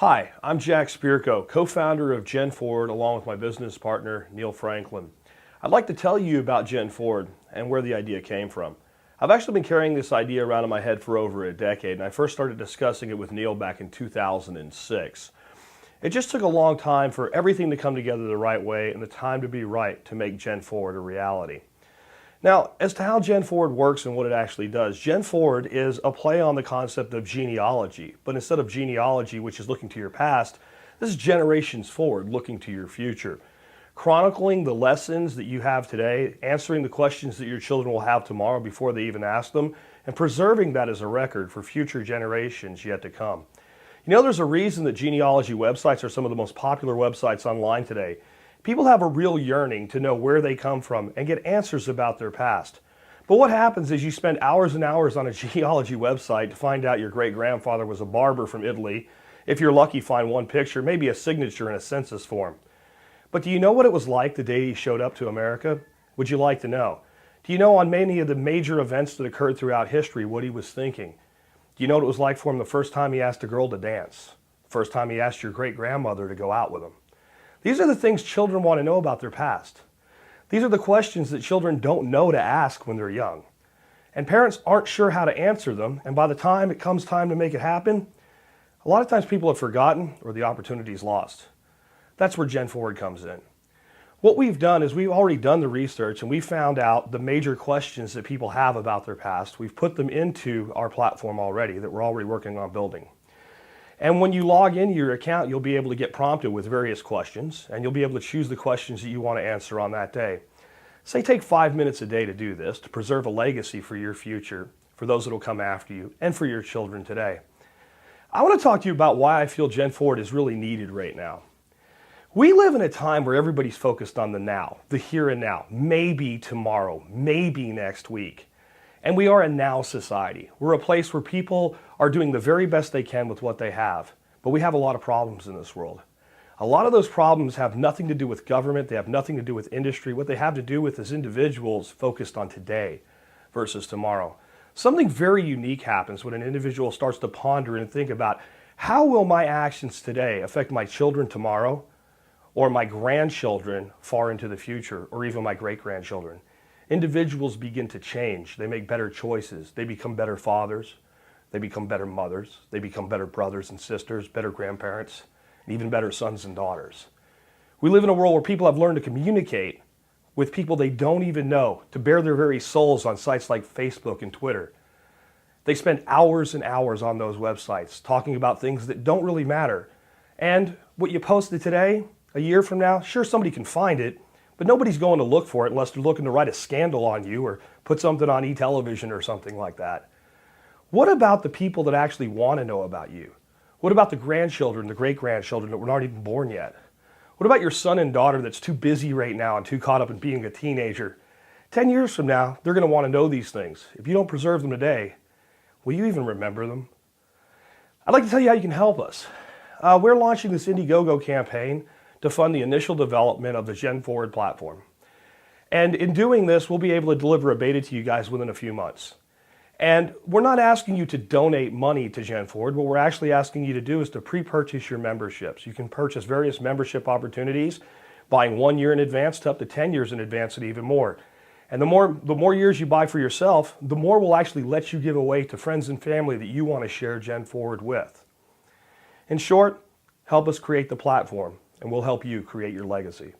Hi, I'm Jack Spirko, co-founder of GenForward, along with my business partner, Neil Franklin. I'd like to tell you about GenForward and where the idea came from. I've actually been carrying this idea around in my head for over a decade, and I first started discussing it with Neil back in 2006. It just took a long time for everything to come together the right way and the time to be right to make GenForward a reality. Now, as to how GenForward works and what it actually does, GenForward is a play on the concept of genealogy, but instead of genealogy, which is looking to your past, this is generations forward, looking to your future. Chronicling the lessons that you have today, answering the questions that your children will have tomorrow before they even ask them, and preserving that as a record for future generations yet to come. You know, there's a reason that genealogy websites are some of the most popular websites online today. People have a real yearning to know where they come from and get answers about their past. But what happens is you spend hours and hours on a genealogy website to find out your great-grandfather was a barber from Italy. If you're lucky, find one picture, maybe a signature in a census form. But do you know what it was like the day he showed up to America? Would you like to know? Do you know on many of the major events that occurred throughout history what he was thinking? Do you know what it was like for him the first time he asked a girl to dance? The first time he asked your great-grandmother to go out with him? These are the things children want to know about their past. These are the questions that children don't know to ask when they're young. And parents aren't sure how to answer them, and by the time it comes time to make it happen, a lot of times people have forgotten or the opportunity is lost. That's where GenForward comes in. What we've done is we've already done the research and we found out the major questions that people have about their past. We've put them into our platform already that we're already working on building. And when you log into your account, you'll be able to get prompted with various questions, and you'll be able to choose the questions that you want to answer on that day. Say take 5 minutes a day to do this, to preserve a legacy for your future, for those that will come after you, and for your children today. I want to talk to you about why I feel GenForward is really needed right now. We live in a time where everybody's focused on the now, the here and now, maybe tomorrow, maybe next week. And we are a now society. We're a place where people are doing the very best they can with what they have. But we have a lot of problems in this world. A lot of those problems have nothing to do with government. They have nothing to do with industry. What they have to do with is individuals focused on today versus tomorrow. Something very unique happens when an individual starts to ponder and think about how will my actions today affect my children tomorrow, or my grandchildren far into the future, or even my great-grandchildren. Individuals begin to change. They make better choices. They become better fathers. They become better mothers. They become better brothers and sisters, better grandparents, and even better sons and daughters. We live in a world where people have learned to communicate with people they don't even know, to bare their very souls on sites like Facebook and Twitter. They spend hours and hours on those websites talking about things that don't really matter. And what you posted today, a year from now, sure, somebody can find it, but nobody's going to look for it unless they're looking to write a scandal on you or put something on e-television or something like that. What about the people that actually want to know about you? What about the grandchildren, the great-grandchildren that were not even born yet? What about your son and daughter that's too busy right now and too caught up in being a teenager? 10 years from now, they're going to want to know these things. If you don't preserve them today, will you even remember them? I'd like to tell you how you can help us. We're launching this Indiegogo campaign to fund the initial development of the GenForward platform. And in doing this, we'll be able to deliver a beta to you guys within a few months. And we're not asking you to donate money to GenForward. What we're actually asking you to do is to pre-purchase your memberships. You can purchase various membership opportunities, buying 1 year in advance to up to 10 years in advance and even more. And the more years you buy for yourself, the more we'll actually let you give away to friends and family that you want to share GenForward with. In short, help us create the platform, and we'll help you create your legacy.